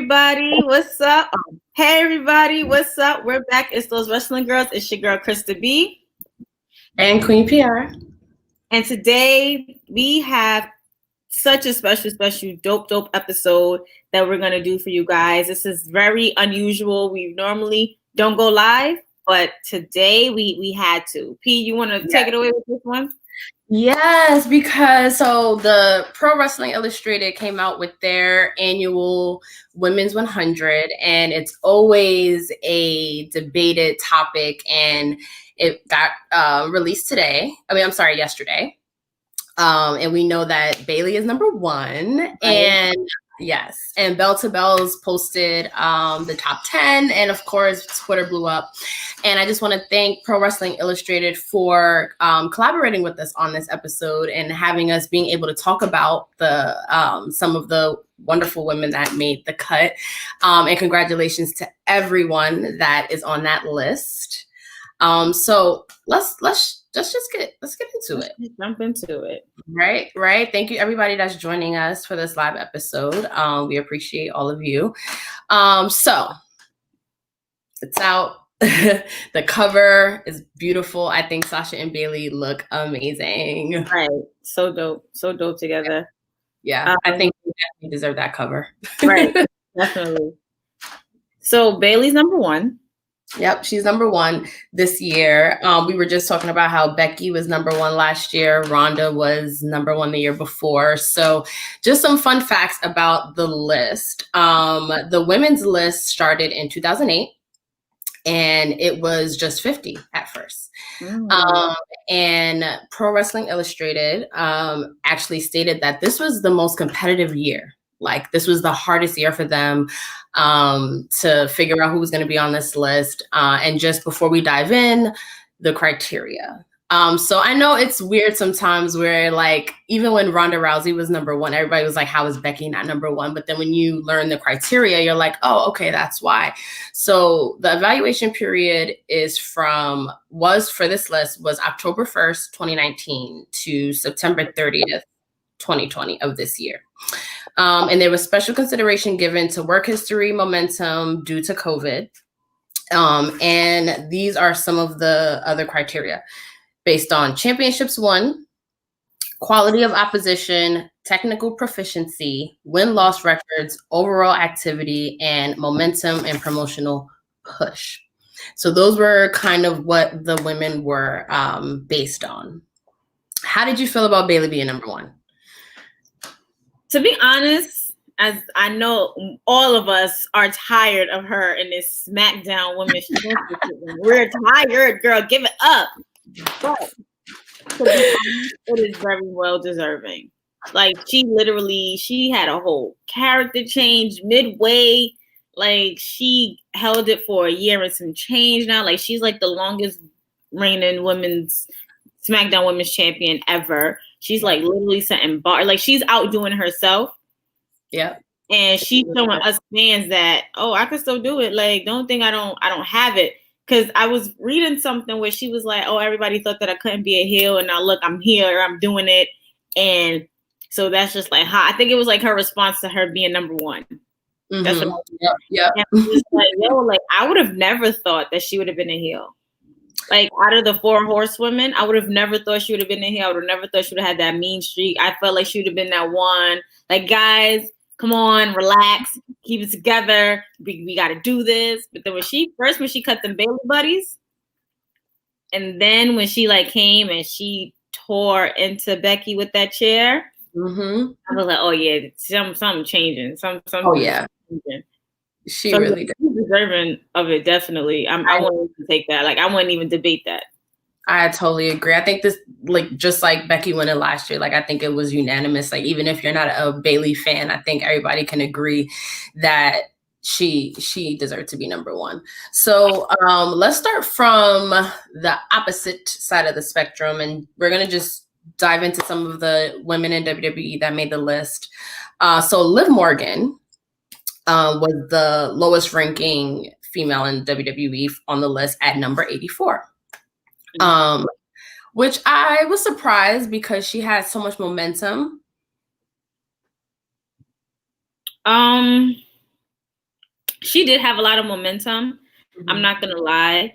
Everybody, what's up? Hey everybody, what's up? We're back. It's those wrestling girls. It's your girl Krista B and Queen PR. And today we have such a special, dope episode that we're gonna do for you guys. This is very unusual. We normally don't go live, but today we had to. P, you want to take it away with this one? Yes, because the Pro Wrestling Illustrated came out with their annual Women's 100, and it's always a debated topic, and it got released yesterday. And we know that Bayley is number one, right. And yes, and Bell to Bells posted the top 10, and of course Twitter blew up. And I just want to thank Pro Wrestling Illustrated for collaborating with us on this episode and having us being able to talk about the some of the wonderful women that made the cut. And congratulations to everyone that is on that list. So let's get into it. Let's jump into it. Right. Thank you everybody that's joining us for this live episode. We appreciate all of you. So it's out. The cover is beautiful. I think Sasha and Bayley look amazing. Right. So dope together. Yeah. I think they definitely deserve that cover. Right. Definitely. So Bayley's number one. Yep, she's number one this year. We were just talking about how Becky was number one last year. Ronda was number one the year before. So just some fun facts about the list. The women's list started in 2008, and it was just 50 at first. And Pro Wrestling Illustrated actually stated that this was the most competitive year. Like, this was the hardest year for them to figure out who was going to be on this list. And just before we dive in, the criteria. So I know it's weird sometimes where, like, even when Ronda Rousey was number one, everybody was like, how is Becky not number one? But then when you learn the criteria, you're like, oh, okay, that's why. So the evaluation period for this list was October 1st, 2019 to September 30th, 2020 of this year. And there was special consideration given to work history momentum due to COVID. And these are some of the other criteria based on championships won, quality of opposition, technical proficiency, win-loss records, overall activity, and momentum and promotional push. So those were kind of what the women were based on. How did you feel about Bayley being number one? To be honest, as I know all of us are tired of her in this SmackDown Women's Championship. We're tired, girl. Give it up. But to be honest, it is very well deserving. Like, she had a whole character change midway. Like, she held it for a year and some change now. Like, she's like the longest reigning SmackDown Women's Champion ever. She's like literally setting bar. Like, she's outdoing herself. Yeah. And she's showing us fans that, oh, I can still do it. Like, don't think I don't have it. Because I was reading something where she was like, oh, everybody thought that I couldn't be a heel, and now look, I'm here, I'm doing it. And so that's just like I think it was like her response to her being number one. Mm-hmm. That's what I was yep. And I was like, yo, like, I would have never thought that she would have been a heel. Like, out of the 4 horsewomen, I would have never thought she would have been a heel. I would have never thought she would have had that mean streak. I felt like she would have been that one. Like, guys, come on, relax, keep it together. We got to do this. But then when she cut them Bayley buddies, and then when she like came and she tore into Becky with that chair, I was like, oh yeah, something changing. Oh yeah, changing. She really did. She's deserving of it, definitely. I wouldn't even take that. Like, I wouldn't even debate that. I totally agree. I think this, like, just like Becky winning last year, like, I think it was unanimous. Like, even if you're not a Bayley fan, I think everybody can agree that she deserved to be number one. So let's start from the opposite side of the spectrum, and we're going to just dive into some of the women in WWE that made the list. So Liv Morgan was the lowest ranking female in WWE on the list at number 84. Which I was surprised because she had so much momentum. she did have a lot of momentum. Mm-hmm. I'm not gonna lie,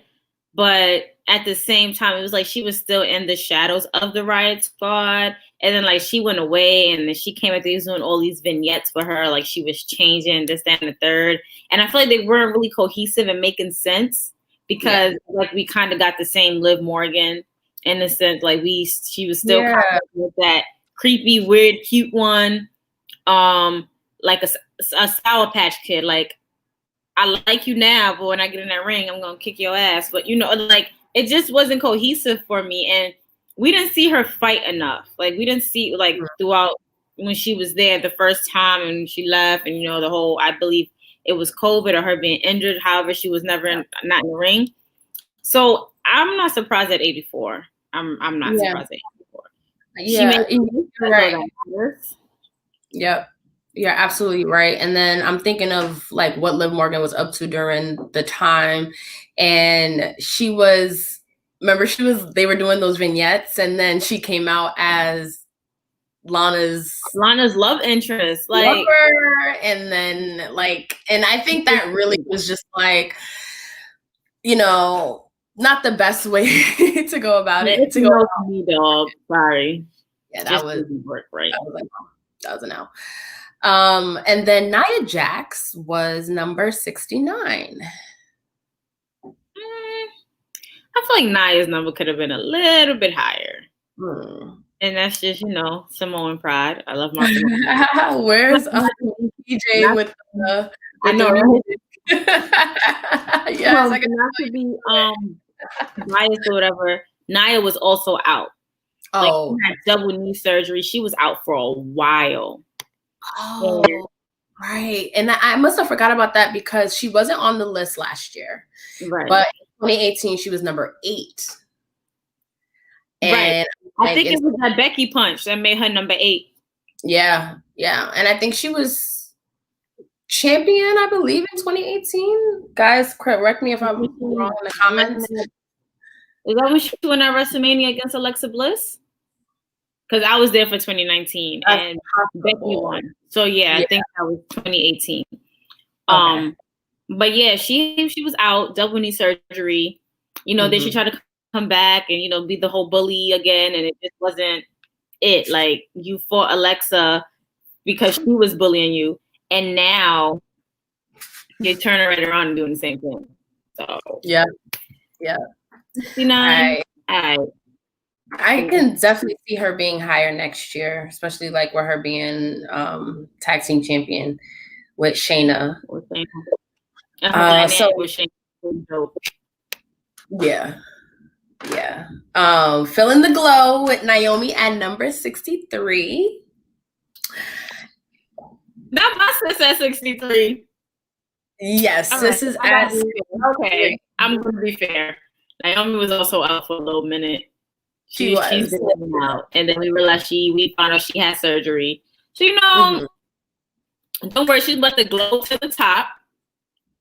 but at the same time, it was like she was still in the shadows of the Riot Squad. And then like she went away, and then she came back. They was doing all these vignettes for her, like she was changing this, that, and the third. And I feel like they weren't really cohesive and making sense because like we kind of got the same Liv Morgan in the sense like she was still kind of with that creepy, weird, cute one, like a Sour Patch Kid. Like I like you now, but when I get in that ring, I'm gonna kick your ass. But you know, like it just wasn't cohesive for me, and we didn't see her fight enough. Like we didn't see like throughout when she was there the first time and she left, and you know the whole. I believe it was COVID or her being injured. However, she was never not in the ring. So I'm not surprised at 84. I'm not surprised at 84. Yeah, you're right. Yep. You're absolutely right. And then I'm thinking of like what Liv Morgan was up to during the time. And they were doing those vignettes, and then she came out as Lana's love interest. Like lover, and then like, and I think that really was just like, you know, not the best way to go about it. To go me, dog. Sorry. Yeah, that didn't work right. That was a no. And then Nia Jax was number 69. I feel like Nia's number could have been a little bit higher. And that's just, you know, Samoan pride. I love my Where's PJ with the I know, right? Yes, not to be biased or whatever. Nia was also out. Like she had double knee surgery. She was out for a while. Oh, right. And I must have forgot about that because she wasn't on the list last year. Right. But in 2018, she was number 8. And I think it was that Becky punch that made her number 8. Yeah. Yeah. And I think she was champion, I believe, in 2018. Guys, correct me if I'm wrong in the comments. Is that when she won at WrestleMania against Alexa Bliss? Because I was there for 2019 and Becky won. So yeah, I think that was 2018. Okay. But yeah, she was out, double knee surgery. You know, then she tried to come back and, you know, be the whole bully again, and it just wasn't it. Like you fought Alexa because she was bullying you, and now you're turning right around and doing the same thing. So yeah. 69. I can definitely see her being higher next year, especially like with her being tag team champion with Shayna. Fill in the glow with Naomi at number 63. Not my sis at 63. Yes, this is at okay. I'm gonna be fair. Naomi was also out for a little minute. She's been out, and then we realized we found out she had surgery. So you know, don't worry, she's about to glow to the top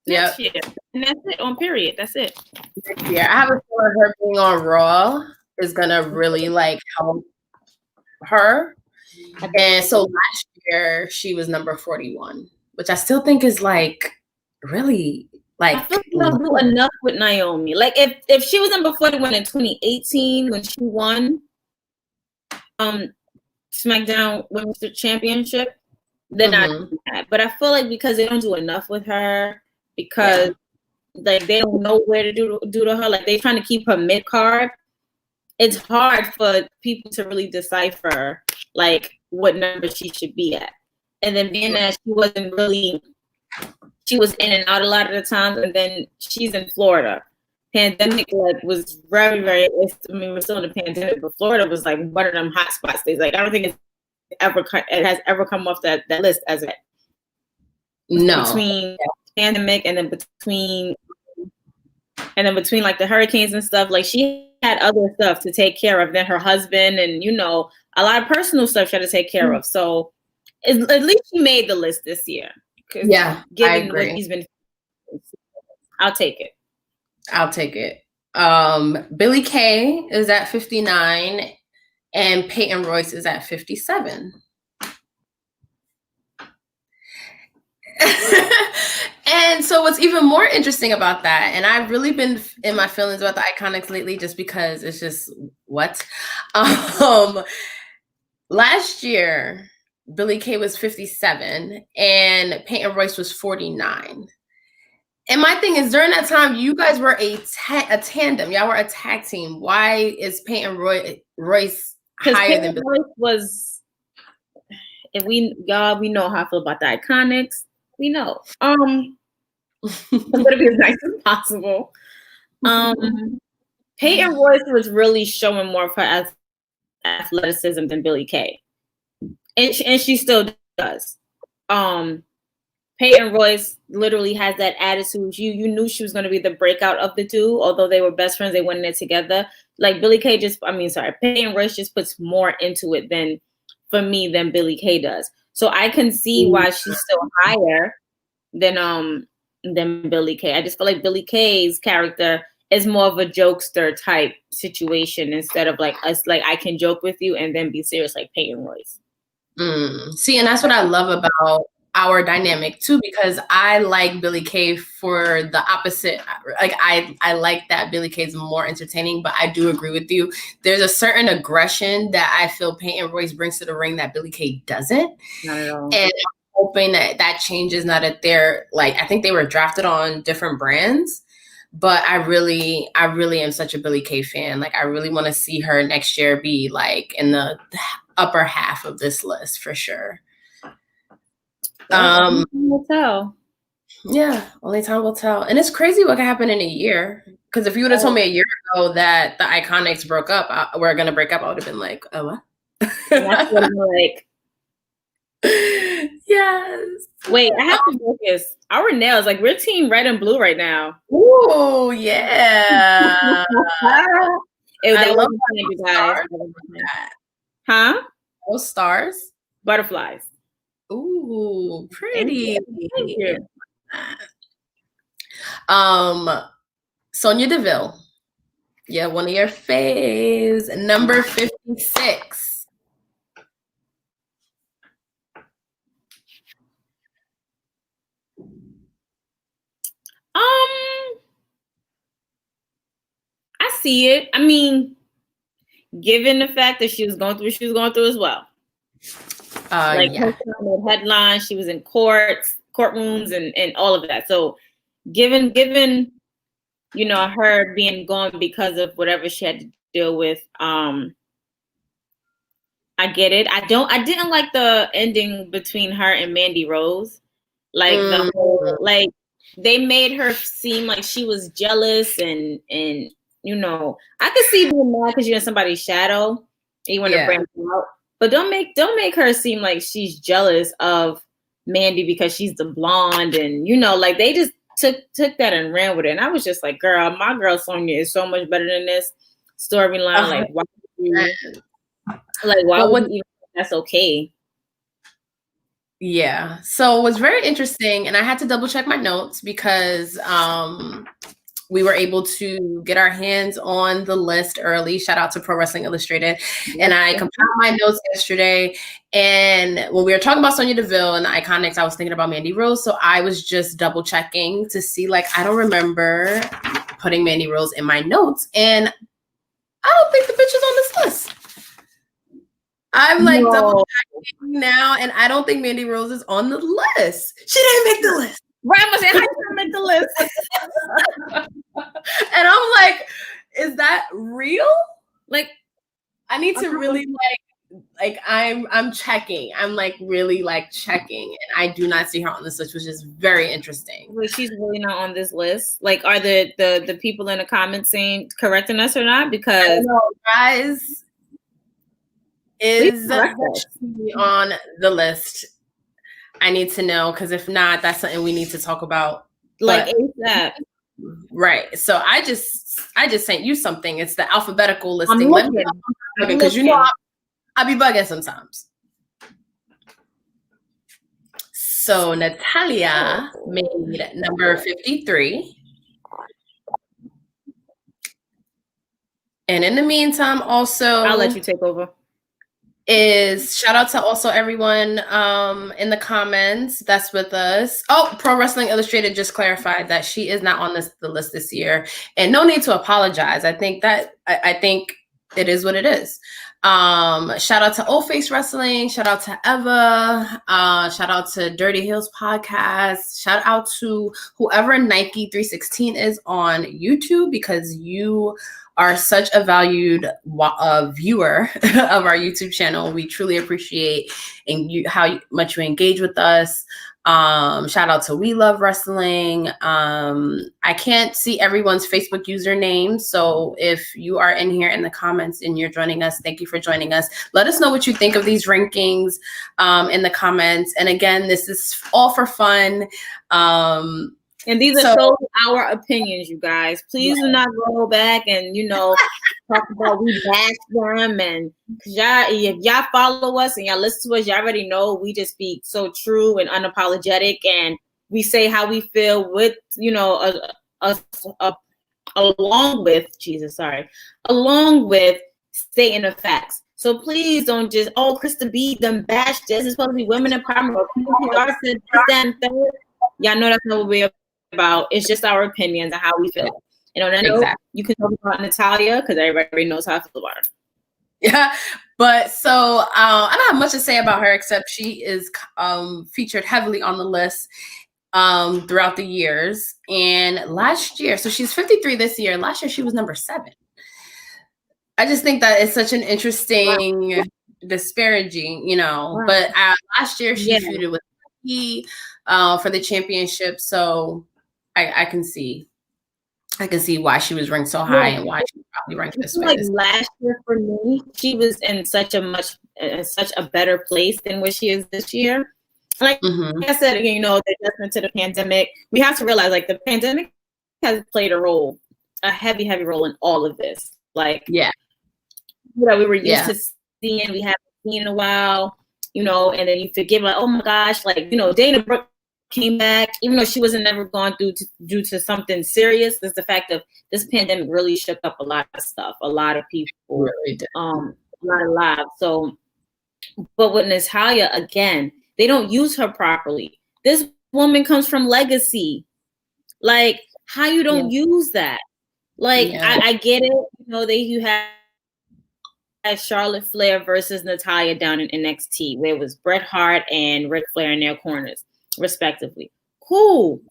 next year, and that's it. On period, that's it. Next year, I have a feeling her being on Raw is gonna really like help her. And so last year she was number 41, which I still think is like really. Like, I feel like we don't do enough with Naomi. Like if she was number 41 in 2018 when she won SmackDown Women's Championship, then I do that. But I feel like because they don't do enough with her, because like they don't know where to do to her, like they're trying to keep her mid card. It's hard for people to really decipher like what number she should be at. And then being that she was in and out a lot of the times, and then she's in Florida. Pandemic was very, very. I mean, we're still in the pandemic, but Florida was like one of them hot spots. Like I don't think it has ever come off that list as it. No. Between pandemic and then between like the hurricanes and stuff, like she had other stuff to take care of than her husband, and you know a lot of personal stuff she had to take care of. So at least she made the list this year. Yeah, given what he's been, I'll take it. Billie Kay is at 59, and Peyton Royce is at 57. And So what's even more interesting about that, and I've really been in my feelings about the Iconics lately, just because it's just what. Last year, Billie Kay was 57 and Peyton Royce was 49. And my thing is, during that time, you guys were a tandem. Y'all were a tag team. Why is Peyton Royce higher than Billie? Royce was, if we know how I feel about the Iconics. We know. I'm gonna be as nice as possible. Peyton Royce was really showing more of her athleticism than Billie Kay, and she still does. Peyton Royce literally has that attitude. You knew she was going to be the breakout of the two, although they were best friends. They went in there together. Like Peyton Royce just puts more into it than Billie Kay does. So I can see why she's still higher than Billie Kay. I just feel like Billie Kay's character is more of a jokester type situation instead of like us, like I can joke with you and then be serious like Peyton Royce. See, and that's what I love about our dynamic too, because I like Billie Kay for the opposite. Like I like that Billie Kay's more entertaining, but I do agree with you. There's a certain aggression that I feel Peyton Royce brings to the ring that Billie Kay doesn't. Not at all. And I'm hoping that changes now that they're like, I think they were drafted on different brands, but I really am such a Billie Kay fan. Like I really want to see her next year be like in the upper half of this list for sure. Only time will tell. Yeah, only time will tell. And it's crazy what can happen in a year. Because if you would have told me a year ago that the Iconics broke up, we're gonna break up, I would have been like, oh, what? That's what I'm like. Yes. Wait, I have to focus. Our nails, like we're team red and blue right now. Ooh, yeah. I love you guys. Huh? Those stars. Butterflies. Ooh, pretty. Thank you. Sonia Deville. Yeah, one of your faves. Number 56. I see it. I mean, given the fact that she was going through what she was going through as well. Yeah. Her headlines, she was in courtrooms and all of that. So given her being gone because of whatever she had to deal with, I get it. I didn't like the ending between her and Mandy Rose. Like the whole, like they made her seem like she was jealous and I could see being mad because you're in somebody's shadow and you want to bring her out. But don't make her seem like she's jealous of Mandy because she's the blonde and like they just took that and ran with it. And I was just like, girl, my girl Sonia is so much better than this storyline. Why would you even think that's okay? Yeah. So what's very interesting, and I had to double check my notes because we were able to get our hands on the list early. Shout out to Pro Wrestling Illustrated. And I compiled my notes yesterday. And when we were talking about Sonia Deville and the Iconics, I was thinking about Mandy Rose. So I was just double checking to see, like, I don't remember putting Mandy Rose in my notes. And I don't think the bitch is on this list. I'm like double checking now, and I don't think Mandy Rose is on the list. She didn't make the list. Ryan was saying, how you make the list? And I'm like, is that real? Like, I need to really like I'm checking. I'm like really like checking, and I do not see her on this list, which is very interesting. Well, she's really not on this list. Like, are the people in the comments saying correcting us or not? Because I don't know, guys, is she on the list? I need to know, because if not, that's something we need to talk about. Like ASAP. Right. So I just sent you something. It's the alphabetical listing. Let me know because I'll be bugging sometimes. So Natalia made number 53. And in the meantime, also I'll let you take over. is shout out to also everyone in the comments that's with us. Oh, Pro Wrestling Illustrated just clarified that she is not on the list this year, and no need to apologize. I think it is what it is. Shout out to Old Face Wrestling, shout out to Eva, shout out to Dirty Hills Podcast, shout out to whoever Nike 316 is on YouTube, because you are such a valued viewer of our YouTube channel. We truly appreciate how much you engage with us. Shout out to We Love Wrestling. I can't see everyone's Facebook username, so if you are in here in the comments and you're joining us, thank you for joining us. Let us know what you think of these rankings in the comments. And again, this is all for fun. And these are so our opinions, you guys. Please do not go back and, talk about we bash them. And if y'all follow us and y'all listen to us, y'all already know we just speak so true and unapologetic. And we say how we feel with, along with stating the facts. So please don't just, Krista B done bashed this. It's supposed to be women empowerment. Or people who are said this, that, and third. Y'all know that's not what we're about. It's just our opinions and how we feel. And on that note, you can talk about Natalya because everybody knows how I feel about her. Yeah, but so I don't have much to say about her except she is featured heavily on the list throughout the years. And last year, so she's 53 this year. Last year, she was number 7. I just think that it's such an interesting disparaging, Wow. But last year, she feuded with Becky for the championship. So I can see why she was ranked so high and why she probably ranked this way. Like last year for me, she was in such a better place than where she is this year. Like I said again, the adjustment to the pandemic. We have to realize like the pandemic has played a heavy role in all of this. Like we were used to seeing, we haven't seen in a while, and then you forget like, oh my gosh, like Dana Brooke came back, even though she wasn't never gone through due to something serious. Is the fact of this pandemic really shook up a lot of stuff, a lot of people, really did. A lot of lives. So, but with Natalya, again, they don't use her properly. This woman comes from legacy. Like, how you don't use that? Like, I get it. You had Charlotte Flair versus Natalya down in NXT, where it was Bret Hart and Ric Flair in their corners, respectively. Cool.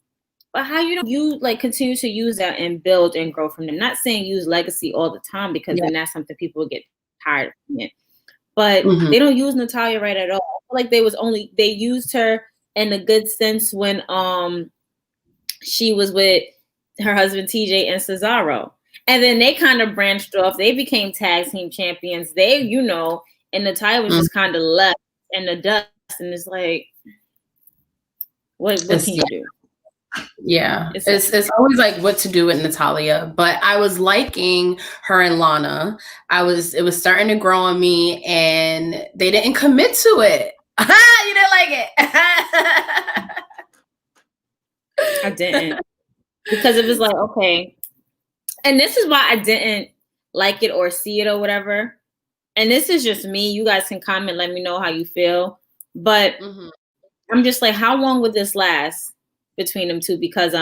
But how you don't continue to use that and build and grow from them? Not saying use legacy all the time, because then that's something people will get tired of it. But they don't use Natalya right at all. I feel like they used her in a good sense when she was with her husband TJ and Cesaro. And then they kind of branched off. They became tag team champions. And Natalya was just kind of left in the dust. And it's like, what can you do? Yeah, it's always like what to do with Natalya. But I was liking her and Lana. It was starting to grow on me, and they didn't commit to it. You didn't like it. I didn't, because it was like, okay. And this is why I didn't like it or see it or whatever. And this is just me. You guys can comment, let me know how you feel. But I'm just like, how long would this last between them two? Because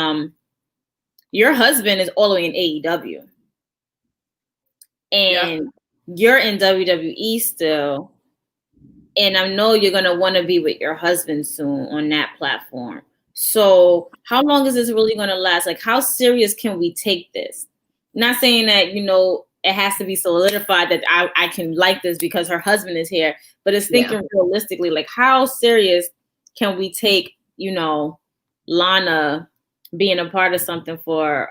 your husband is all the way in AEW. And you're in WWE still. And I know you're going to want to be with your husband soon on that platform. So how long is this really going to last? Like, how serious can we take this? Not saying that, it has to be solidified that I can like this because her husband is here, but it's thinking realistically, like, how serious can we take, Lana being a part of something for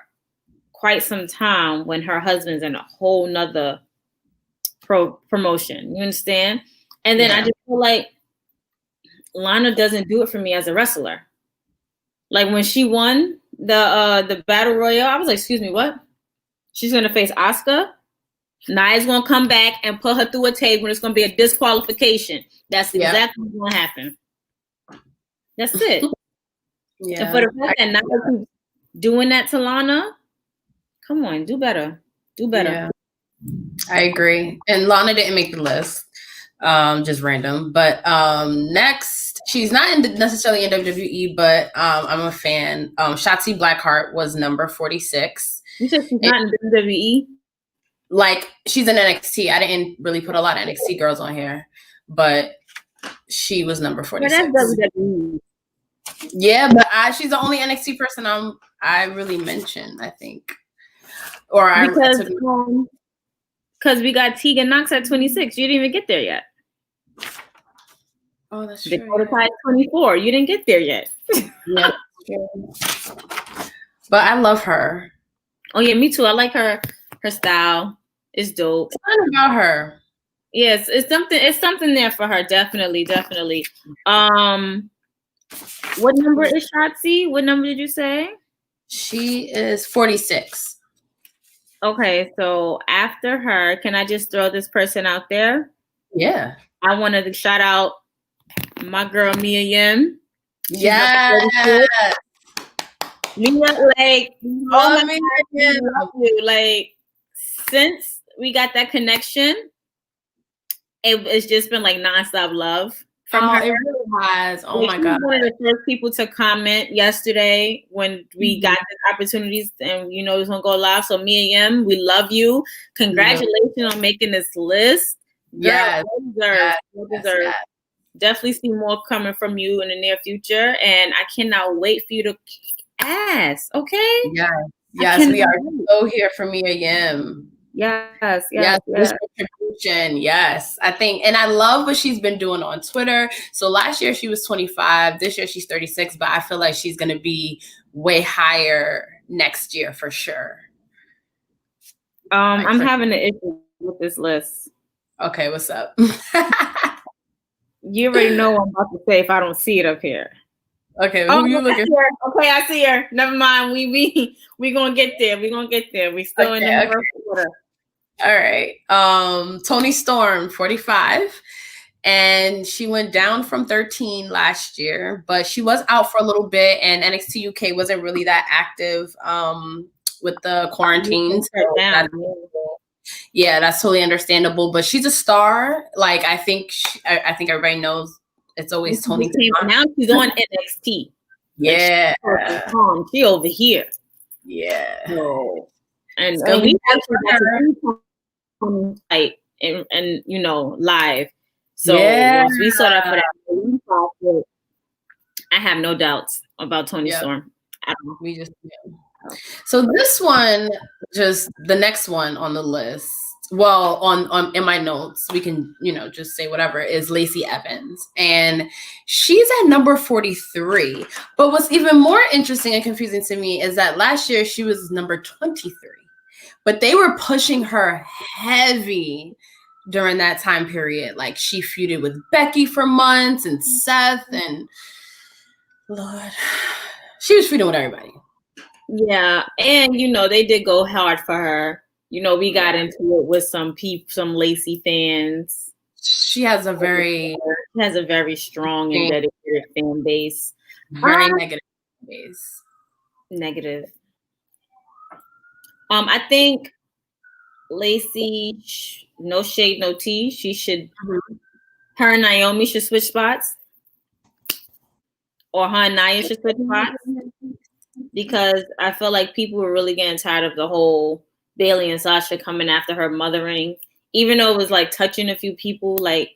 quite some time when her husband's in a whole nother promotion? You understand? And then I just feel like Lana doesn't do it for me as a wrestler. Like when she won the Battle Royale, I was like, excuse me, what? She's going to face Asuka. Nia's going to come back and put her through a table, and it's going to be a disqualification. That's exactly what's going to happen. That's it. And for the fact that Nia doing that to Lana, come on, do better. Do better. Yeah. I agree. And Lana didn't make the list. Just random. But next, she's not necessarily in WWE, but I'm a fan. Shotzi Blackheart was number 46. You said she's not in WWE? Like, she's in NXT. I didn't really put a lot of NXT girls on here, but she was number 46. But that's WWE. Yeah, but she's the only NXT person I really mentioned, I think. Or because we got Tegan Knox at 26. You didn't even get there yet. Oh, that's true. Dakota Kai at 24. You didn't get there yet. Yeah, but I love her. Oh yeah, me too. I like her style. It's dope. It's not about her. Yes, it's something there for her. Definitely. What number is Shotzi? What number did you say? She is 46. Okay, so after her, can I just throw this person out there? Yeah. I wanted to shout out my girl Mia Yim. Yeah. Mia, like, oh my God, I love you. Like, since we got that connection, it's just been like nonstop love from her. It really has. Oh my God. One of the first people to comment yesterday when we got the opportunities and it was gonna go live. So Mia Yim, we love you. Congratulations on making this list. Yeah. Well deserved. Definitely see more coming from you in the near future. And I cannot wait for you to ask. Okay? Yes, we are so here for Mia Yim. Yes. Distribution, yes. I think, and I love what she's been doing on Twitter. So last year she was 25. This year she's 36, but I feel like she's going to be way higher next year for sure. I'm having an issue with this list. Okay, what's up? You already know what I'm about to say if I don't see it up here. Okay, who you looking for? Okay, I see her. Never mind. We gonna get there. We still in the first quarter. All right. Toni Storm, 45. And she went down from 13 last year, but she was out for a little bit, and NXT UK wasn't really that active with the quarantine. That's totally understandable. But she's a star. Like, I think everybody knows it's always Toni. Now she's on NXT. Yeah. She over here. Yeah. So, and we actually and live. So once we saw that for that, I have no doubts about Toni Storm. So this one, just the next one on the list. Well, on in my notes, we can just say whatever, is Lacey Evans, and she's at number 43. But what's even more interesting and confusing to me is that last year she was number 23, but they were pushing her heavy during that time period. Like, she feuded with Becky for months and Seth, and Lord, she was feuding with everybody. Yeah, and they did go hard for her. We got into it with some Lacey fans. She has a very strong and dedicated fan base. Very negative fan base. Negative. I think Lacey, no shade, no tea. She should. Her and Naomi should switch spots, or her and Nia should switch spots, because I feel like people were really getting tired of the whole Bayley and Sasha coming after her mothering, even though it was like touching a few people. Like,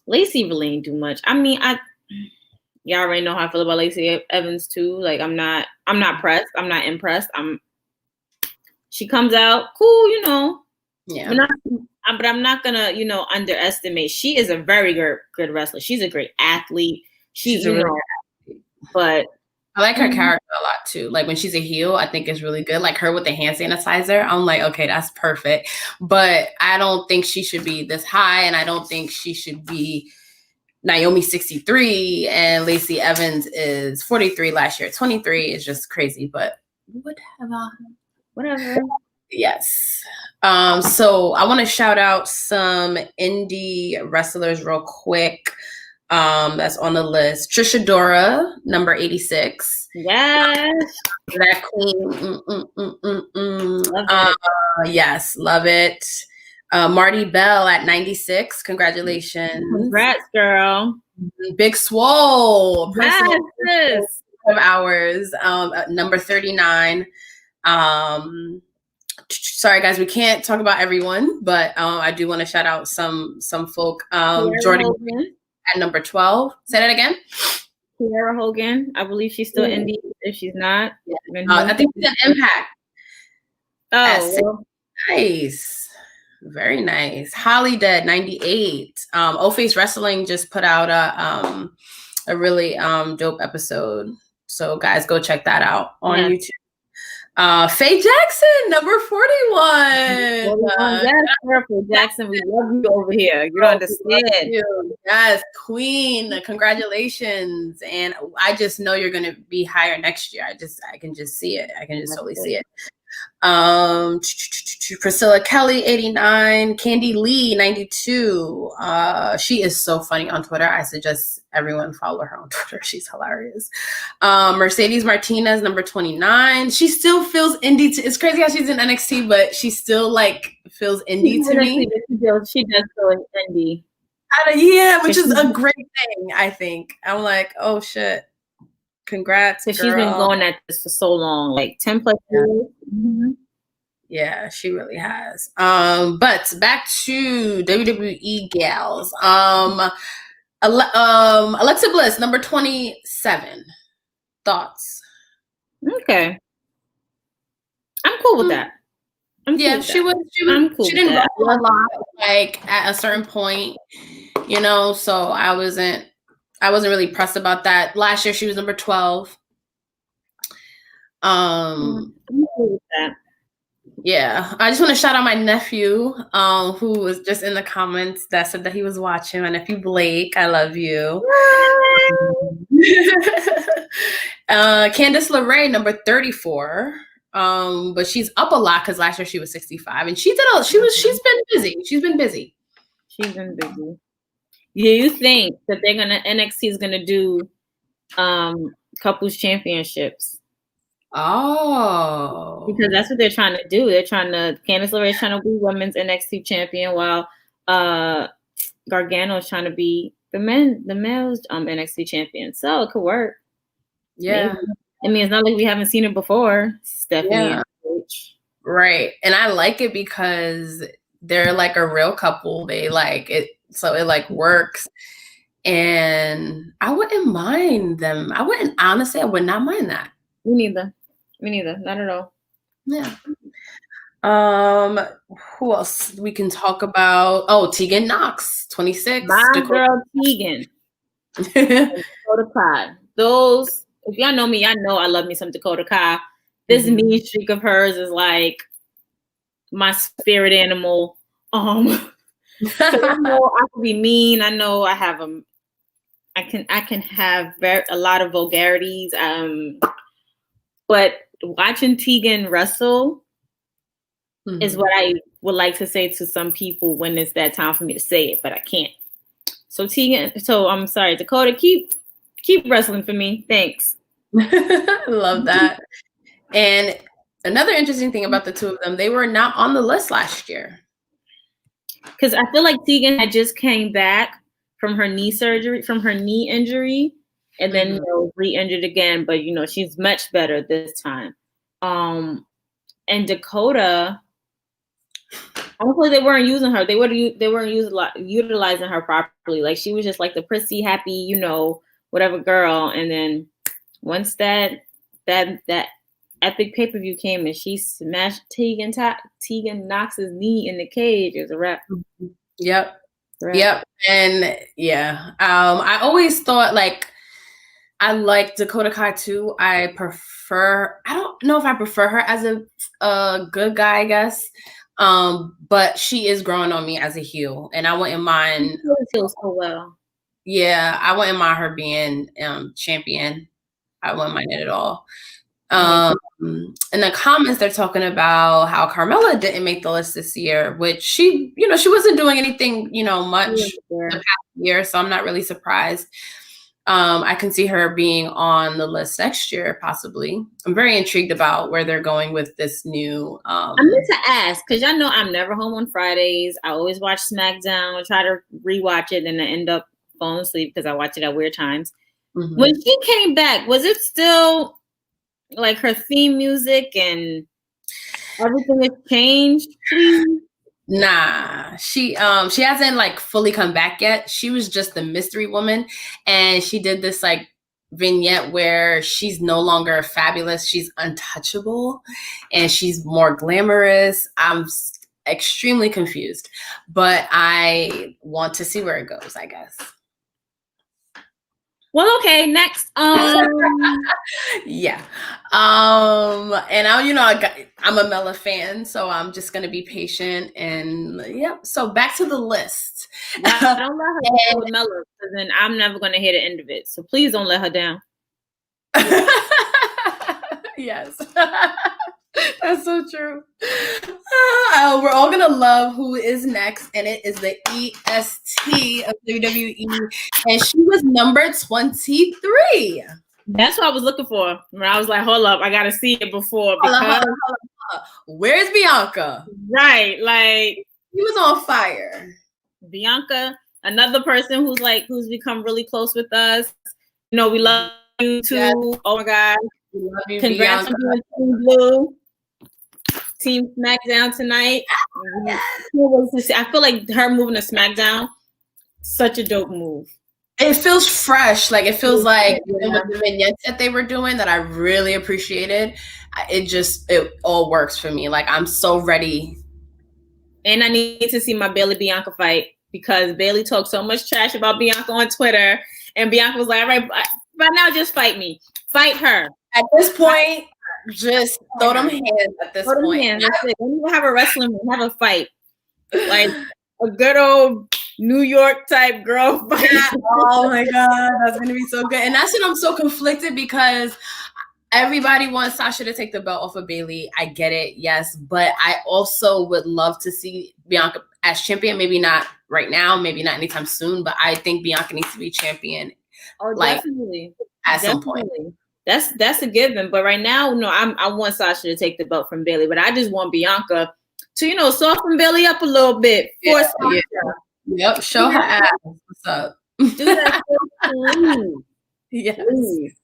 Lacey really ain't do much. I mean, y'all already know how I feel about Lacey Evans too. Like, I'm not pressed. I'm not impressed. She comes out cool, Yeah. But I'm not gonna, underestimate. She is a very good wrestler. She's a great athlete. She's a real athlete. But I like her character a lot too. Like, when she's a heel, I think it's really good. Like, her with the hand sanitizer, I'm like, okay, that's perfect. But I don't think she should be this high, and I don't think she should be Naomi 63 and Lacey Evans is 43 last year. 23 is just crazy, but whatever. Yes. So I want to shout out some indie wrestlers real quick. That's on the list. Trisha Dora, number 86. Yes. That queen. Yes, love it. Marty Bell at 96. Congratulations. Congrats, girl. Big Swole. Yes. Of ours. Number 39. Sorry guys, we can't talk about everyone, but I do want to shout out some folk. Jordan Hogan at number 12. Say that again. Kiera Hogan. I believe she's still indie. If she's not, I think she's an Impact. Oh, well. Nice. Very nice. Holly Dead 98. O-Face Wrestling just put out a really dope episode. So guys, go check that out on YouTube. Faye Jackson, number 41. Yes, Faye Jackson, we love you over here. You don't understand. Yes, Queen. Congratulations. And I just know you're gonna be higher next year. I can just see it. I can just totally see it. Priscilla Kelly 89, Candy Lee 92. She is so funny on Twitter. I suggest everyone follow her on Twitter. She's hilarious. Mercedes Martinez number 29. She still feels indie. It's crazy how she's in NXT, but she still like feels indie to me. She does feel indie. Yeah, which is a great thing. I think I'm like, oh shit. Congrats, girl. She's been going at this for so long, like 10 plus years. Mm-hmm. Yeah, she really has. But back to WWE gals. Alexa Bliss, number 27. Thoughts? Okay, I'm cool with that. She didn't wrestle a lot, like at a certain point, so I wasn't really pressed about that. Last year she was number 12. I'm cool with that. Yeah, I just want to shout out my nephew, who was just in the comments that said that he was watching. My nephew Blake, I love you. Candace LeRae, number 34. But she's up a lot because last year she was 65, and she's been busy. She's been busy. Do you think that NXT is gonna do couples championships? Oh, because that's what they're trying to do. Candice LeRae is trying to be women's NXT champion, while Gargano is trying to be the male's NXT champion. So it could work. Yeah. Maybe. I mean, it's not like we haven't seen it before. Stephanie and Coach. Right. And I like it because they're like a real couple. They like it, so it like works. And I wouldn't mind them. I would not mind that. Me neither. Not at all. Yeah. Who else we can talk about? Oh, Tegan Knox, 26. My girl Tegan. Dakota Kai. Those, if y'all know me, y'all know I love me some Dakota Kai. This mean streak of hers is like my spirit animal. So I know I can be mean. I know I have I can have a lot of vulgarities. But watching Tegan wrestle is what I would like to say to some people when it's that time for me to say it, but I can't. So I'm sorry, Dakota, keep wrestling for me. Thanks. Love that. And another interesting thing about the two of them, they were not on the list last year. Because I feel like Tegan had just came back from her knee injury. And then re-injured again, but she's much better this time. And Dakota, honestly, they weren't using her. They weren't utilizing her properly. Like she was just like the prissy, happy, whatever girl. And then once that epic pay-per-view came and she smashed Tegan Knox's knee in the cage, it was a wrap. Yep. Right. Yep. And yeah, I always thought like. I like Dakota Kai too. I don't know if I prefer her as a good guy, I guess. But she is growing on me as a heel. And I wouldn't mind. She feels so well. Yeah, I wouldn't mind her being champion. I wouldn't mind it at all. In the comments, they're talking about how Carmella didn't make the list this year, which she wasn't doing anything, much the past year. So I'm not really surprised. I can see her being on the list next year, possibly. I'm very intrigued about where they're going with this new. I meant to ask, because y'all know I'm never home on Fridays. I always watch SmackDown, try to rewatch it, and I end up falling asleep because I watch it at weird times. Mm-hmm. When she came back, was it still like her theme music and everything has changed, please? Nah, she hasn't like fully come back yet. She was just the mystery woman, and she did this like vignette where she's no longer fabulous, she's untouchable, and she's more glamorous. I'm extremely confused, but I want to see where it goes, I guess. Well, okay, next. Yeah. And I'm a Mella fan, so I'm just gonna be patient and so back to the list. I don't let her go with Mella, because then I'm never gonna hear the end of it. So please don't let her down. Yes. That's so true. We're all gonna love who is next, and it is the EST of WWE, and she was number 23. That's what I was looking for. When I was like, hold up, I gotta see it before. Because where's Bianca? Right, like he was on fire. Bianca, another person who's become really close with us. You know, we love you too. Yes. Oh my God. We love you, congrats Bianca. on being Team Blue. Team SmackDown tonight. I feel like her moving to SmackDown, such a dope move. It feels fresh. Like it feels like with the vignettes that they were doing that I really appreciated. It all works for me. Like I'm so ready. And I need to see my Bayley Bianca fight, because Bayley talked so much trash about Bianca on Twitter, and Bianca was like, all right, right now just fight me. Fight her. At this point, just throw them hands at this point. Hands. That's it. Don't even have a wrestling, have a fight. Like a good old New York type girl fight. Oh my God, that's gonna be so good. And that's what I'm so conflicted, because everybody wants Sasha to take the belt off of Bayley. I get it, yes, but I also would love to see Bianca as champion. Maybe not right now, maybe not anytime soon, but I think Bianca needs to be champion. Oh, definitely. At some point. That's a given. But right now, no, I want Sasha to take the belt from Bayley, but I just want Bianca to, soften Bayley up a little bit. For Sasha. Yep, show her ass. What's up? Do that. Yes. Please.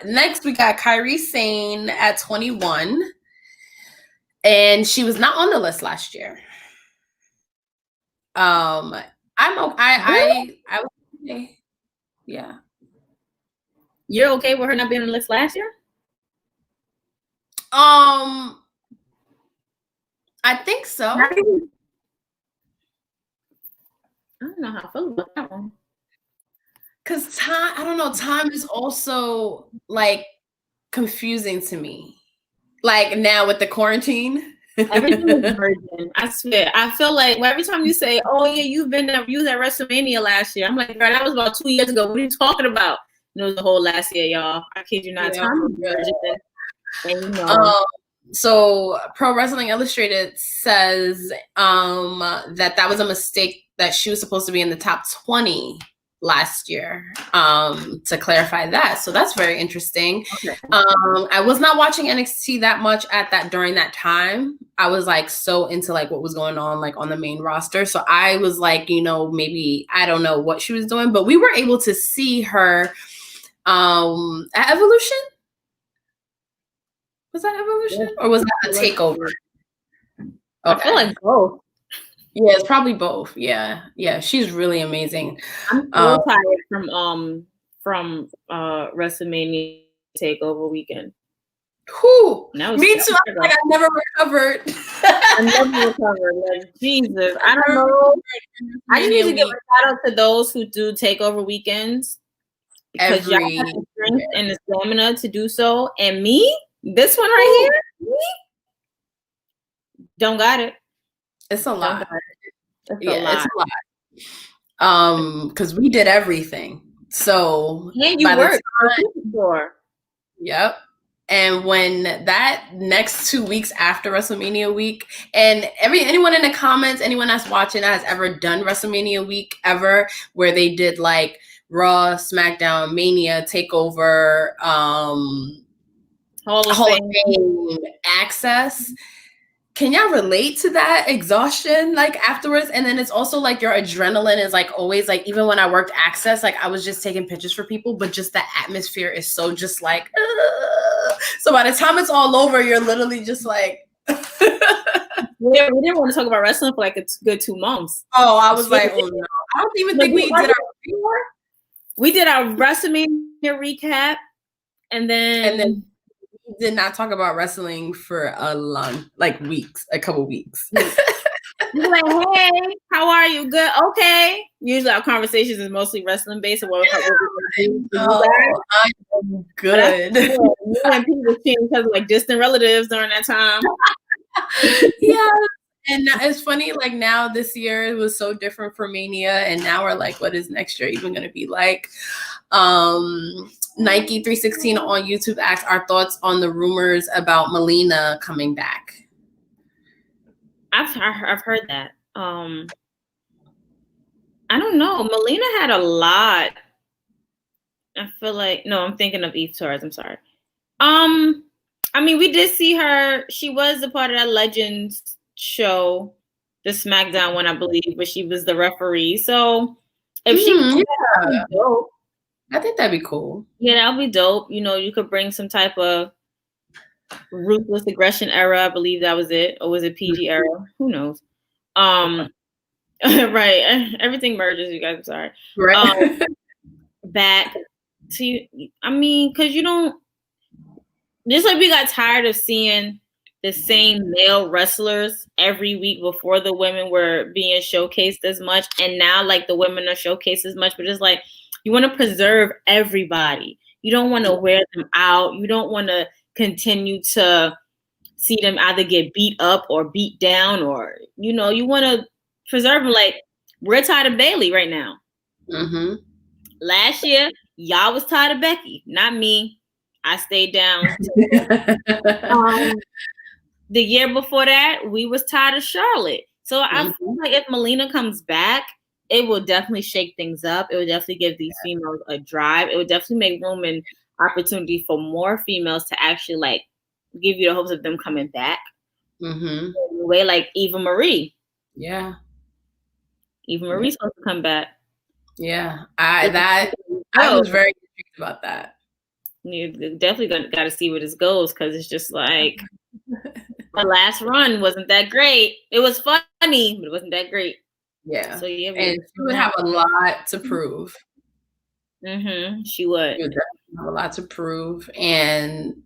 Next we got Kyrie Sane at 21, and she was not on the list last year. I was okay. Yeah. You're okay with her not being on the list last year? I think so. I don't know how I feel about that one. Because time is also like confusing to me. Like now with the quarantine. Everything is virgin. I swear. I feel like every time you say, oh yeah, you was at WrestleMania last year, I'm like, girl, that was about 2 years ago. What are you talking about? It was the whole last year, y'all. I kid you not. Yeah, time is virgin. And, so Pro Wrestling Illustrated says that was a mistake, that she was supposed to be in the top 20 last year, to clarify that. So that's very interesting. Okay. I was not watching NXT that much during that time. I was like so into like what was going on like on the main roster. So I was like, maybe I don't know what she was doing, but we were able to see her at Evolution. Was that Evolution or was that a takeover? Okay. I feel like both. Yeah, it's probably both. Yeah, she's really amazing. I'm so tired from WrestleMania Takeover weekend. Whew, me too. I like I never recovered. I never recovered. Like Jesus, I don't know. I just need to give a shout out to those who do Takeover weekends, because y'all have the strength and the stamina to do so. And me, this one right here, don't got it. It's a lot. It's a lot. Because we did everything. So you worked for. Yep. And when that next 2 weeks after WrestleMania week, and anyone in the comments, anyone that's watching that has ever done WrestleMania week ever, where they did like Raw, SmackDown, Mania, Takeover, Hall of Fame Access. Can y'all relate to that exhaustion like afterwards? And then it's also like your adrenaline is like always like, even when I worked Access, like I was just taking pictures for people, but just the atmosphere is so just like, so by the time it's all over, you're literally just like. We didn't want to talk about wrestling for like a good 2 months. Oh, I was like, oh no. I don't even think we did our WrestleMania recap, and then we did not talk about wrestling for a couple weeks. You're like, hey, how are you? Good, okay. Usually our conversations is mostly wrestling based. And what I'm good. You and people were seeing each other like distant relatives during that time. Yeah. And it's funny, like now this year it was so different for Mania, and now we're like, what is next year even going to be like? Nike 316 on YouTube asked our thoughts on the rumors about Melina coming back. I've heard that. I don't know. Melina had a lot. I feel like I'm thinking of Eve Torres. I'm sorry. I mean, we did see her. She was a part of that Legends show, the SmackDown one, I believe, but she was the referee. So if she could, dope. I think that'd be cool. Yeah, that would be dope. You could bring some type of Ruthless Aggression era. I believe that was it. Or was it PG era? Who knows? Right. Everything merges, you guys. I'm sorry. Right. Back to, I mean, because just like we got tired of seeing the same male wrestlers every week before the women were being showcased as much. And now like the women are showcased as much, but it's like, you want to preserve everybody. You don't want to wear them out. You don't want to continue to see them either get beat up or beat down, or, you want to preserve them. Like, we're tired of Bailey right now. Mm-hmm. Last year, y'all was tired of Becky, not me. I stayed down. The year before that, we was tired of Charlotte. So I feel like if Melina comes back, it will definitely shake things up. It will definitely give these females a drive. It would definitely make room and opportunity for more females to actually like give you the hopes of them coming back. Mm-hmm. The way like Eva Marie. Yeah. Eva Marie's supposed to come back. Yeah. I was very intrigued about that. You definitely got to see where this goes, because it's just like the last run wasn't that great. It was funny, but it wasn't that great. Yeah. So yeah, and she would have a lot to prove. Mm-hmm. She would. She would have a lot to prove. And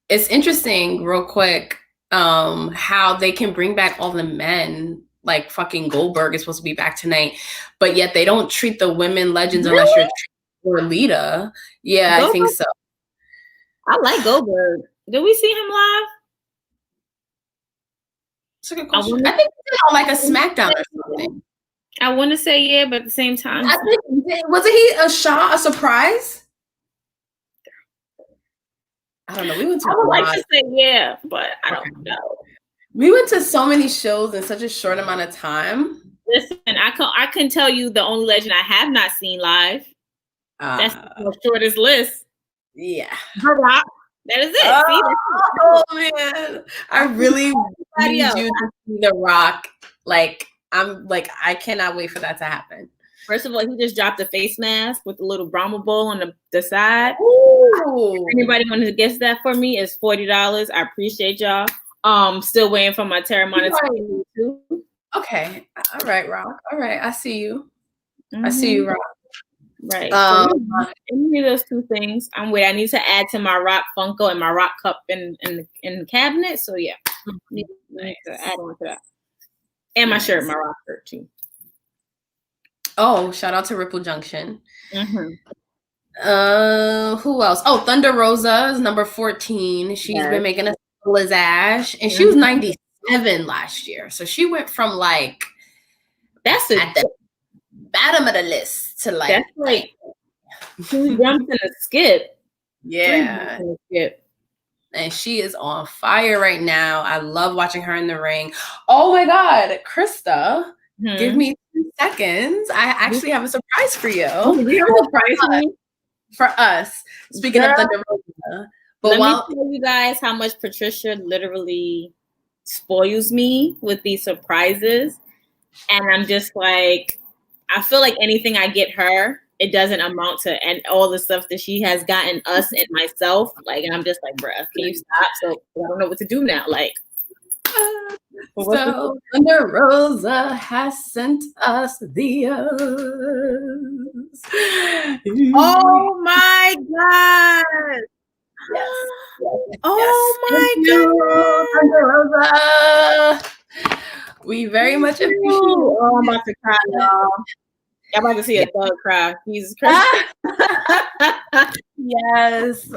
it's interesting, real quick, how they can bring back all the men. Like fucking Goldberg is supposed to be back tonight, but yet they don't treat the women legends unless you're or Lita. Yeah, Goldberg? I think so. I like Goldberg. Did we see him live? That's a good question. I think he did on like a SmackDown or something. I want to say yeah, but at the same time, I think wasn't he a surprise? I don't know. We went to. I would like to say yeah, but I don't know. We went to so many shows in such a short amount of time. Listen, I can tell you the only legend I have not seen live. That's the shortest list. Yeah. The Rock. That is it. Oh man. I really need you to see The Rock. Like, I cannot wait for that to happen. First of all, he just dropped a face mask with a little Brahma bowl on the side. Ooh. If anybody wanted to guess that for me, it's $40. I appreciate y'all. Still waiting for my Terramana too. Okay. All right, Rock. All right. I see you. Mm-hmm. I see you, Rock. Right. Any of those two things, I'm with. I need to add to my Rock Funko and my Rock cup in the cabinet. So yeah, I need to add on to that. And my shirt, my Rock shirt too. Oh, shout out to Ripple Junction. Mm-hmm. Who else? Oh, Thunder Rosa is number 14. She's been making a Liz Ash, and she was 97 last year. So she went from like at the bottom of the list to like that's like 2 jumps and a skip. Yeah. Skip. and she is on fire right now. I love watching her in the ring. Oh my God, Krista, give me 2 seconds. I actually have a surprise for you. Oh, you have a surprise for me? For us. Speaking of Thunder Rosa. But let me tell you guys how much Patricia literally spoils me with these surprises. And I'm just like, I feel like anything I get her, it doesn't amount to and all the stuff that she has gotten us and myself. Like, and I'm just like, bruh, can you stop? So I don't know what to do now. Like, so Thunder Rosa has sent us the Oh my God. Yes. Oh my God. Thunder Rosa. We very much appreciate you. Oh, I'm about to cry, y'all. I'm about to see a thug cry. Jesus Christ. Yes.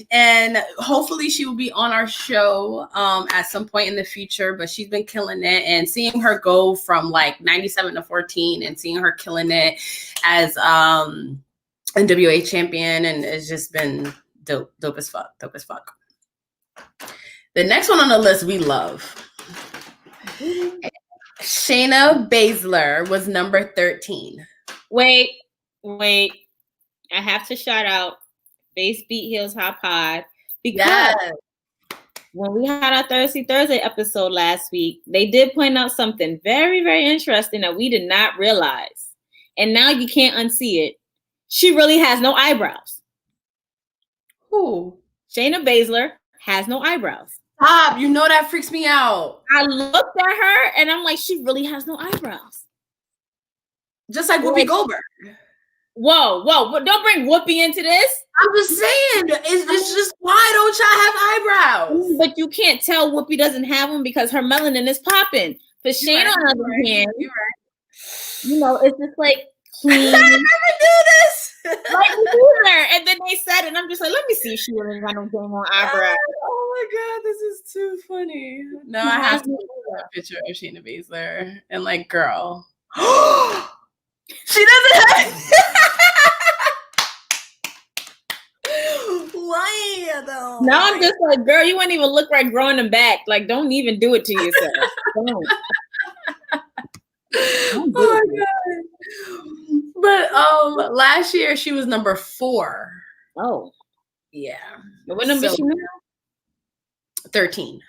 And hopefully she will be on our show at some point in the future, but she's been killing it, and seeing her go from like 97 to 14 and seeing her killing it as NWA champion, and it's just been dope as fuck. The next one on the list we love. Shayna Basler was number 13. Wait. I have to shout out Face Beat Heels Hot Pod, because when we had our Thursday episode last week, they did point out something very, very interesting that we did not realize. And now you can't unsee it. She really has no eyebrows. Who? Shayna Basler has no eyebrows. Stop. You know that freaks me out. I looked at her and I'm like, she really has no eyebrows. Just like Whoopi Goldberg. Whoa, don't bring Whoopi into this. I'm just saying, it's just, why don't y'all have eyebrows? But you can't tell Whoopi doesn't have them because her melanin is popping. But Shayna, on the other hand, you know, it's just like clean. I never do this. Like her. And then they said it, and I'm just like, let me see if she really got no game on eyebrows. Oh my God, this is too funny. No, I have to look at a picture of Shayna Basler and like, girl. She doesn't have why though? Now I'm just like, girl, you wouldn't even look right growing them back. Like, don't even do it to yourself. Don't. Oh my God. But last year she was number 4. Oh. Yeah. What number is she now? 13.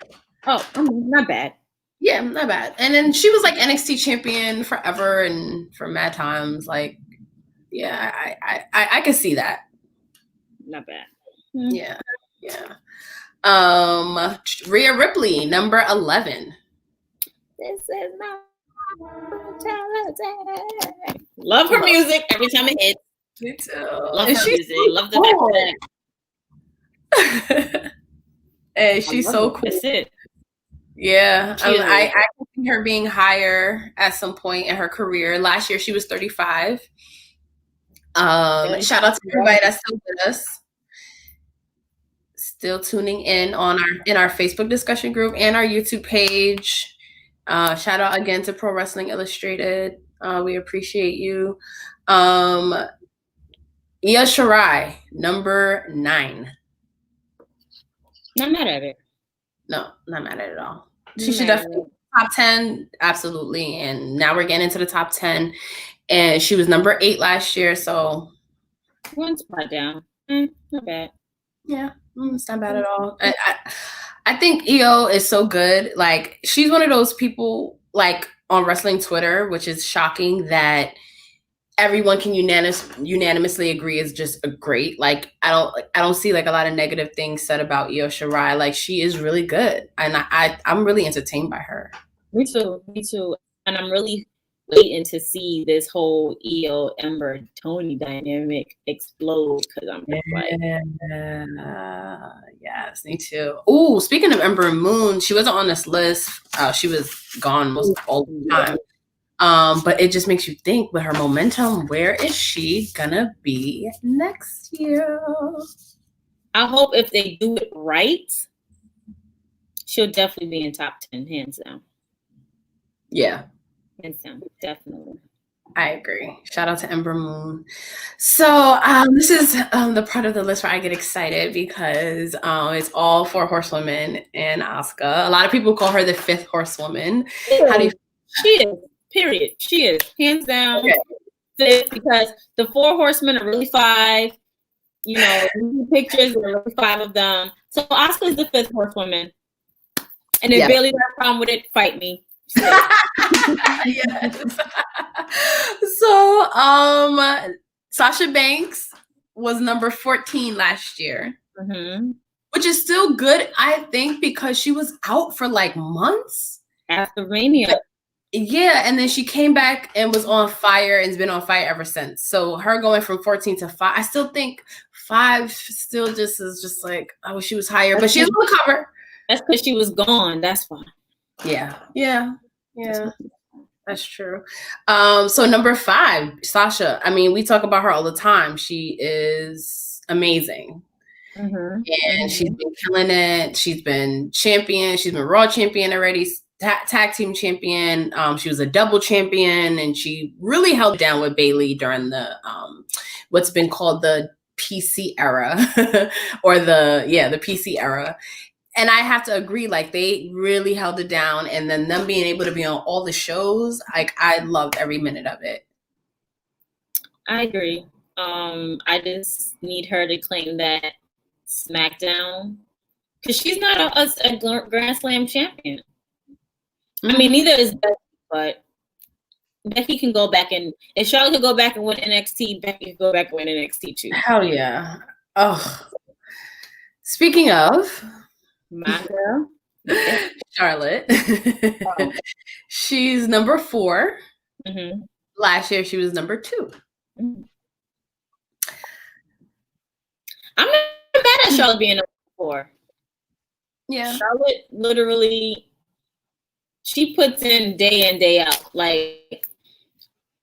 Oh, not bad. Yeah, not bad. And then she was like NXT champion forever and for mad times. Like, yeah, I can see that. Not bad. Yeah. Ria Ripley, number 11. This is my love her music every time it hits. Me too. Love her music. Love the fact. And she's so cool. That's it. Yeah, I can see her being higher at some point in her career. Last year she was 35. Shout out to everybody that's still with us, still tuning in on our Facebook discussion group and our YouTube page. Shout out again to Pro Wrestling Illustrated. We appreciate you. Io Shirai, number 9. Not mad at it. No, not mad at it at all. She should definitely top 10, absolutely. And now we're getting into the top 10. And she was number 8 last year, so 1 spot down. Not bad. Yeah, it's not bad at all. I think Io is so good. Like, she's one of those people, like, on wrestling Twitter, which is shocking that everyone can unanimously agree is just a great. Like, I don't see like a lot of negative things said about Io Shirai. Like, she is really good, and I'm really entertained by her. Me too, and I'm really waiting to see this whole Io Ember Tony dynamic explode, because I'm just yes, me too. Oh, speaking of Ember Moon, she wasn't on this list. She was gone most all the time. But it just makes you think, with her momentum, where is she gonna be next year? I hope if they do it right, she'll definitely be in top 10, hands down. Yeah. Hands down, definitely. I agree. Shout out to Ember Moon. So this is the part of the list where I get excited because it's all 4 horsewomen and Asuka. A lot of people call her the 5th horsewoman. How do you? She is. Period. She is hands down. Okay. Because the 4 horsemen are really 5. You know, pictures are really 5 of them. So Asuka is the 5th horsewoman, and if Bailey got a problem with it, fight me. Yes. So, Sasha Banks was number 14 last year, which is still good, I think, because she was out for like months after Mania. Yeah, and then she came back and was on fire and has been on fire ever since. So her going from 14 to 5, I still think 5 still just is just like I wish she was higher, but she's on the cover. That's because she was gone. That's fine. Yeah. That's true. So number 5, Sasha. I mean, we talk about her all the time. She is amazing. And she's been killing it. She's been champion. She's been Raw champion already, tag team champion. She was a double champion, and she really held down with Bailey during the what's been called the PC era or the PC era. And I have to agree, like they really held it down, and then them being able to be on all the shows, like I loved every minute of it. I agree. I just need her to claim that SmackDown, because she's not a Grand Slam champion. I mean, neither is Becky, but Becky can go back and if Charlotte could go back and win NXT, Becky can go back and win NXT too. Hell yeah! Oh, speaking of. My girl, Charlotte. She's number 4. Last year, she was number 2. I'm not bad at Charlotte being number 4. Yeah, Charlotte literally, she puts in day out. Like,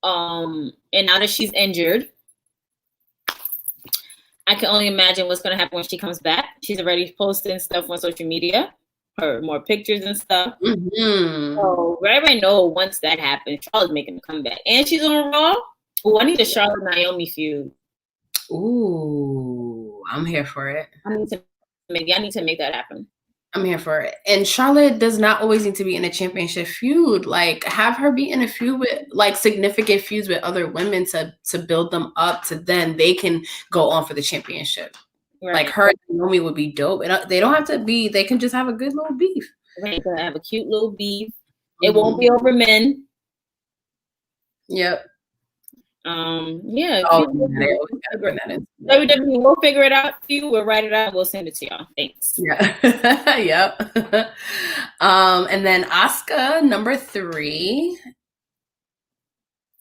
and now that she's injured, I can only imagine what's going to happen when she comes back. She's already posting stuff on social media, more pictures and stuff. So wherever I know, once that happens, Charlotte's making a comeback. And she's on Raw. Oh, I need a Charlotte-Naomi feud. Ooh, I'm here for it. I need to make that happen. I'm here for it. And Charlotte does not always need to be in a championship feud. Like, have her be in a feud with, like, significant feuds with other women to build them up to then they can go on for the championship. Right. Like, her and Naomi would be dope. And they don't have to be, they can just have a good little beef. Right, they have a cute little beef. It won't be over men. Yep. Yeah. WWE will figure it out for you. We'll write it out. We'll send it to y'all. Thanks. Yeah. Yep. And then Asuka, number 3,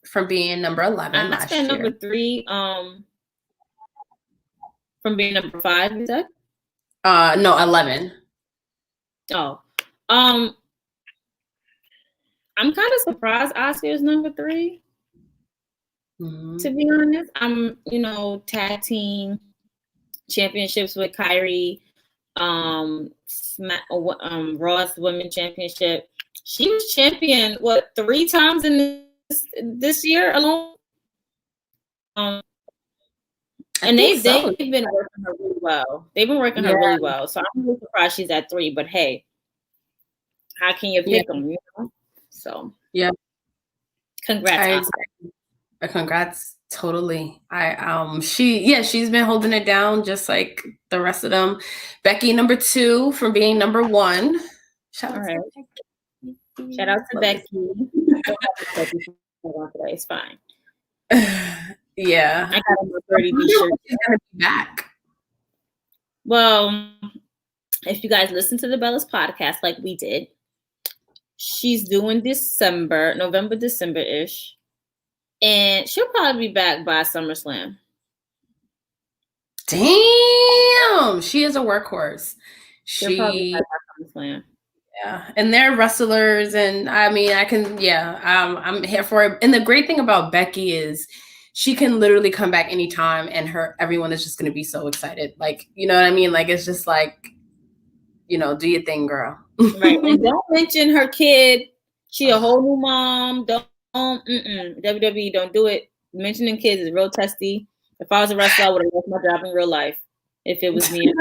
from being number 11 last year. Number 3, from being number 5, you said? No, 11. Oh. I'm kind of surprised Asuka is number 3. To be honest, I'm, tag team championships with Kyrie, Raw's Women's Championship. She was champion 3 times in this year alone. And they've been working her really well. They've been working her really well. So I'm really surprised she's at 3. But hey, how can you pick them? So congrats. Congrats, totally. She's been holding it down just like the rest of them. Becky, number 2, from being number 1. Shout out to Becky. It's fine. Yeah, I got a 30 t-shirt. She's gonna be back. Well, if you guys listen to the Bellas podcast like we did, she's doing November, December-ish. And she'll probably be back by SummerSlam. Damn, she is a workhorse. She'll probably be back by SummerSlam. Yeah, and they're wrestlers, and I mean, I'm here for it. And the great thing about Becky is she can literally come back anytime, and everyone is just going to be so excited. Like, you know what I mean? Like, it's just like, do your thing, girl. Right, and don't mention her kid. She a whole new mom. Don't WWE, don't do it. Mentioning kids is real testy. If I was a wrestler, I would have lost my job in real life. If it was me.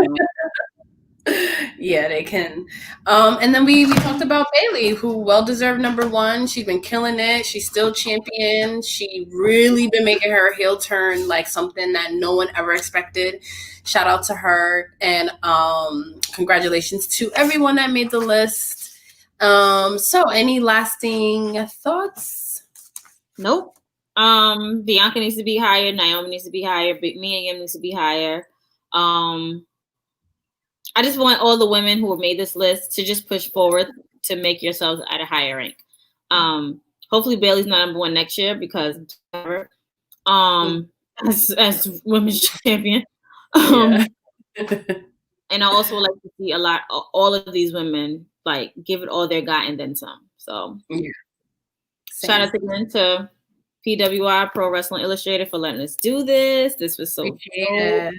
Yeah, they can. And then we talked about Bailey, who well-deserved number one. She's been killing it. She's still champion. She really been making her heel turn like something that no one ever expected. Shout out to her. And congratulations to everyone that made the list. So any lasting thoughts? Nope. Bianca needs to be higher. Naomi needs to be higher. Mia Yim needs to be higher. I just want all the women who have made this list to just push forward to make yourselves at a higher rank. Hopefully Bailey's not number one next year because as women's champion. And I also would like to see all of these women like give it all they got and then some. So shout out again to PWI, Pro Wrestling Illustrated, for letting us do this. This was so cool.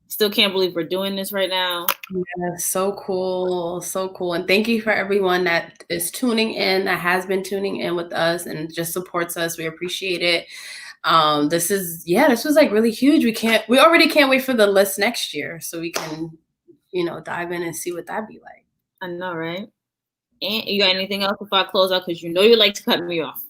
Still can't believe we're doing this right now. Yeah, so cool. So cool. And thank you for everyone that is tuning in, that has been tuning in with us and just supports us. We appreciate it. This was like really huge. We already can't wait for the list next year so we can, dive in and see what that'd be like. I know, right? And you got anything else before I close out? Because you like to cut me off.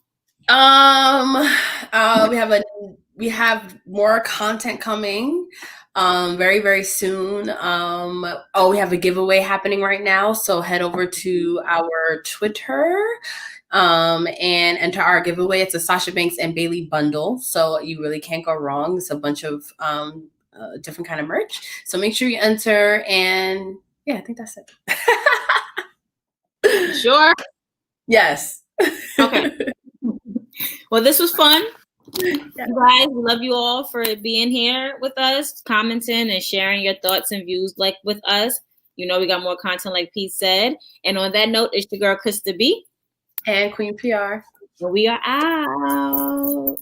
We have more content coming very, very soon. We have a giveaway happening right now. So head over to our Twitter and enter our giveaway. It's a Sasha Banks and Bailey bundle. So you really can't go wrong. It's a bunch of different kind of merch. So make sure you enter. And yeah, I think that's it. Sure? Yes. Okay. Well, this was fun. You guys, we love you all for being here with us, commenting and sharing your thoughts and views like with us. We got more content like Pete said. And on that note, it's your girl Krista B. And Queen PR. We are out.